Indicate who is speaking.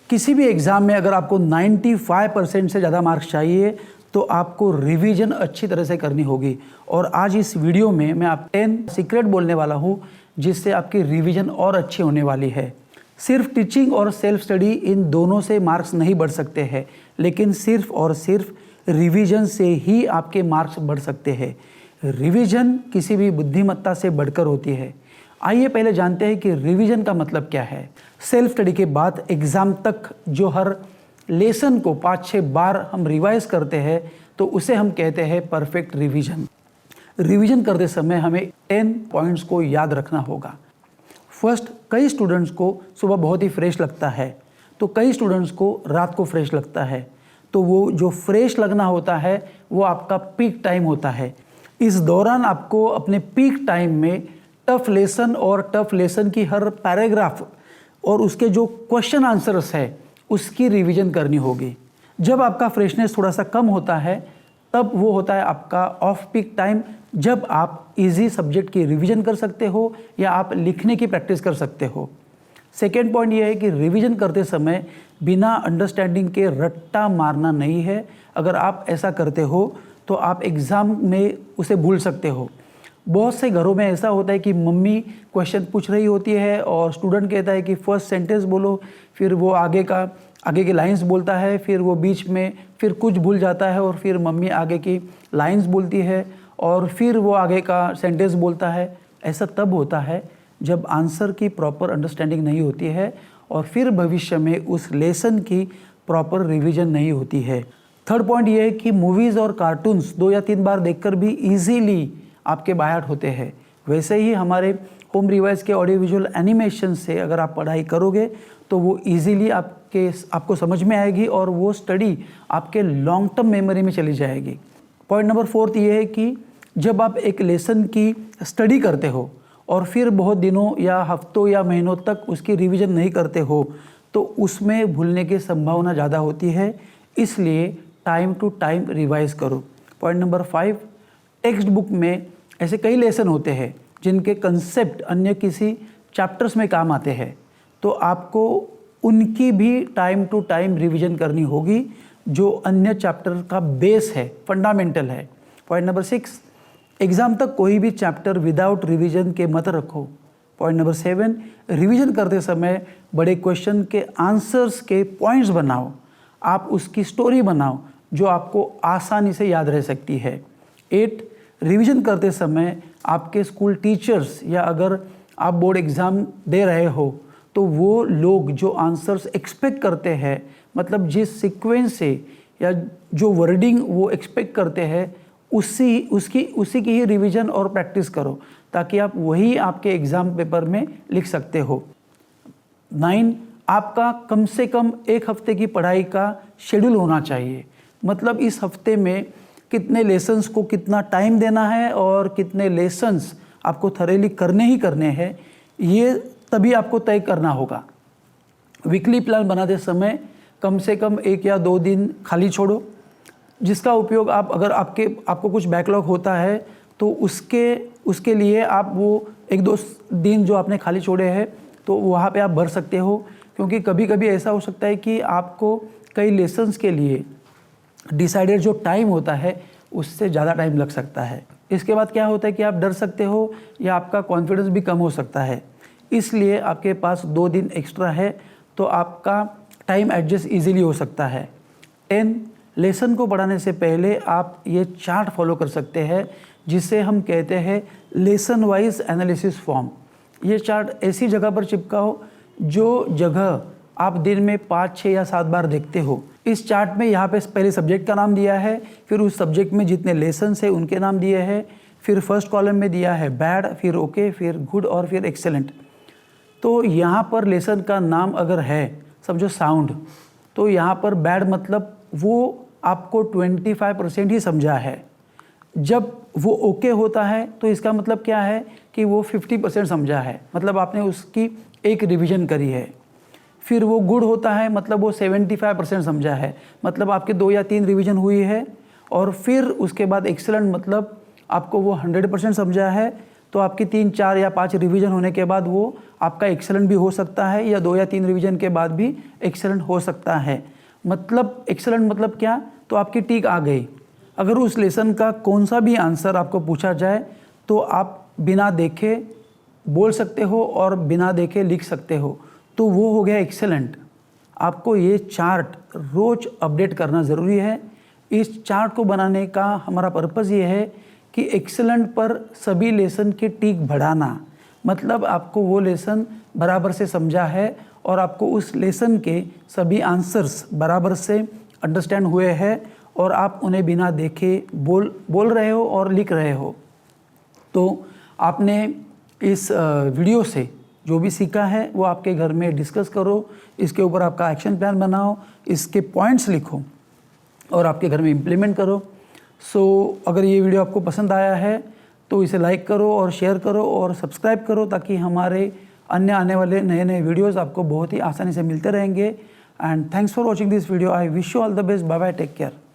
Speaker 1: किसी भी एग्ज़ाम में अगर आपको 95% से ज़्यादा मार्क्स चाहिए तो आपको रिवीजन अच्छी तरह से करनी होगी। और आज इस वीडियो में मैं आप 10 सीक्रेट बोलने वाला हूँ जिससे आपकी रिवीजन और अच्छी होने वाली है। सिर्फ टीचिंग और सेल्फ स्टडी इन दोनों से मार्क्स नहीं बढ़ सकते हैं, लेकिन सिर्फ और सिर्फ रिवीजन से ही आपके मार्क्स बढ़ सकते हैं। रिवीजन किसी भी बुद्धिमत्ता से बढ़कर होती है। आइए पहले जानते हैं कि रिवीजन का मतलब क्या है। सेल्फ स्टडी के बाद एग्ज़ाम तक जो हर लेसन को 5-6 बार हम रिवाइज करते हैं तो उसे हम कहते हैं परफेक्ट रिवीजन। रिवीजन करते समय हमें 10 पॉइंट्स को याद रखना होगा। फर्स्ट, कई स्टूडेंट्स को सुबह बहुत ही फ्रेश लगता है तो कई स्टूडेंट्स को रात को फ्रेश लगता है। तो वो जो फ्रेश लगना होता है वो आपका पीक टाइम होता है। इस दौरान आपको अपने पीक टाइम में टफ लेसन की हर पैराग्राफ और उसके जो क्वेश्चन आंसर्स है उसकी रिवीजन करनी होगी। जब आपका फ्रेशनेस थोड़ा सा कम होता है तब वो होता है आपका ऑफ पीक टाइम, जब आप इजी सब्जेक्ट की रिवीजन कर सकते हो या आप लिखने की प्रैक्टिस कर सकते हो। सेकेंड पॉइंट ये है कि रिवीजन करते समय बिना अंडरस्टैंडिंग के रट्टा मारना नहीं है। अगर आप ऐसा करते हो तो आप एग्ज़ाम में उसे भूल सकते हो। बहुत से घरों में ऐसा होता है कि मम्मी क्वेश्चन पूछ रही होती है और स्टूडेंट कहता है कि फर्स्ट सेंटेंस बोलो, फिर वो आगे की लाइंस बोलता है, फिर वो बीच में फिर कुछ भूल जाता है और फिर मम्मी आगे की लाइंस बोलती है और फिर वो आगे का सेंटेंस बोलता है। ऐसा तब होता है जब आंसर की प्रॉपर अंडरस्टैंडिंग नहीं होती है और फिर भविष्य में उस लेसन की प्रॉपर रिवीजन नहीं होती है। थर्ड पॉइंट ये है कि मूवीज़ और कार्टून्स 2 या 3 बार देखकर भी ईजीली आपके बाय होते हैं। वैसे ही हमारे होम रिवाइज के ऑडियो विजुअल एनिमेशन से अगर आप पढ़ाई करोगे तो वो इजीली आपको समझ में आएगी और वो स्टडी आपके लॉन्ग टर्म मेमोरी में चली जाएगी। पॉइंट नंबर 4 ये है कि जब आप एक लेसन की स्टडी करते हो और फिर बहुत दिनों या हफ्तों या महीनों तक उसकी रिवीजन नहीं करते हो तो उसमें भूलने की संभावना ज़्यादा होती है। इसलिए टाइम टू टाइम रिवाइज करो। पॉइंट नंबर 5, टेक्स्ट बुक में ऐसे कई लेसन होते हैं जिनके कंसेप्ट अन्य किसी चैप्टर्स में काम आते हैं, तो आपको उनकी भी टाइम टू टाइम रिवीजन करनी होगी जो अन्य चैप्टर का बेस है, फंडामेंटल है। पॉइंट नंबर 6, एग्ज़ाम तक कोई भी चैप्टर विदाउट रिवीजन के मत रखो। पॉइंट नंबर 7, रिवीजन करते समय बड़े क्वेश्चन के आंसर्स के पॉइंट्स बनाओ। आप उसकी स्टोरी बनाओ जो आपको आसानी से याद रह सकती है। 8, रिवीजन करते समय आपके स्कूल टीचर्स या अगर आप बोर्ड एग्ज़ाम दे रहे हो तो वो लोग जो आंसर्स एक्सपेक्ट करते हैं, मतलब जिस सीक्वेंस से या जो वर्डिंग वो एक्सपेक्ट करते हैं उसी की ही रिवीजन और प्रैक्टिस करो ताकि आप वही आपके एग्ज़ाम पेपर में लिख सकते हो। 9, आपका कम से कम 1 हफ्ते की पढ़ाई का शेड्यूल होना चाहिए। मतलब इस हफ्ते में कितने लेसन्स को कितना टाइम देना है और कितने लेसन्स आपको थरेली करने ही करने हैं, ये तभी आपको तय करना होगा। वीकली प्लान बनाते समय कम से कम 1 या 2 दिन खाली छोड़ो, जिसका उपयोग अगर आपको कुछ बैकलॉग होता है तो उसके लिए आप वो 1-2 दिन जो आपने खाली छोड़े हैं तो वहाँ पे आप भर सकते हो। क्योंकि कभी कभी ऐसा हो सकता है कि आपको कई लेसन्स के लिए डिसाइडेड जो टाइम होता है उससे ज़्यादा टाइम लग सकता है। इसके बाद क्या होता है कि आप डर सकते हो या आपका कॉन्फिडेंस भी कम हो सकता है। इसलिए आपके पास 2 दिन एक्स्ट्रा है तो आपका टाइम एडजस्ट इजीली हो सकता है। 10, लेसन को पढ़ाने से पहले आप ये चार्ट फॉलो कर सकते हैं जिसे हम कहते हैं लेसन वाइज एनालिसिस फॉर्म। ये चार्ट ऐसी जगह पर चिपकाओ जो जगह आप दिन में 5, 6 या 7 बार देखते हो। इस चार्ट में यहाँ पे पहले सब्जेक्ट का नाम दिया है, फिर उस सब्जेक्ट में जितने लेसन्स हैं उनके नाम दिए हैं, फिर फर्स्ट कॉलम में दिया है बैड, फिर ओके, फिर गुड और फिर एक्सेलेंट। तो यहाँ पर लेसन का नाम अगर है समझो साउंड, तो यहाँ पर बैड मतलब वो आपको 25% ही समझा है। जब वो ओके होता है तो इसका मतलब क्या है कि वो 50% समझा है, मतलब आपने उसकी एक रिवीजन करी है। फिर वो गुड होता है मतलब वो 75% समझा है, मतलब आपके 2 या 3 रिवीजन हुई है। और फिर उसके बाद एक्सेलेंट मतलब आपको वो 100% समझा है, तो आपकी 3, 4 या 5 रिवीजन होने के बाद वो आपका एक्सेलेंट भी हो सकता है, या 2 या 3 रिवीजन के बाद भी एक्सेलेंट हो सकता है। मतलब एक्सेलेंट मतलब क्या, तो आपकी टिक आ गई। अगर उस लेसन का कौन सा भी आंसर आपको पूछा जाए तो आप बिना देखे बोल सकते हो और बिना देखे लिख सकते हो, तो वो हो गया एक्सेलेंट। आपको ये चार्ट रोज अपडेट करना ज़रूरी है। इस चार्ट को बनाने का हमारा पर्पज़ ये है कि एक्सेलेंट पर सभी लेसन के टिक बढ़ाना, मतलब आपको वो लेसन बराबर से समझा है और आपको उस लेसन के सभी आंसर्स बराबर से अंडरस्टैंड हुए हैं और आप उन्हें बिना देखे बोल रहे हो और लिख रहे हो। तो आपने इस वीडियो से जो भी सीखा है वो आपके घर में डिस्कस करो, इसके ऊपर आपका एक्शन प्लान बनाओ, इसके पॉइंट्स लिखो और आपके घर में इम्प्लीमेंट करो। अगर ये वीडियो आपको पसंद आया है तो इसे लाइक करो और शेयर करो और सब्सक्राइब करो, ताकि हमारे अन्य आने वाले नए नए वीडियोस आपको बहुत ही आसानी से मिलते रहेंगे। And thanks for watching this video. I wish you all the best. Bye bye, take care.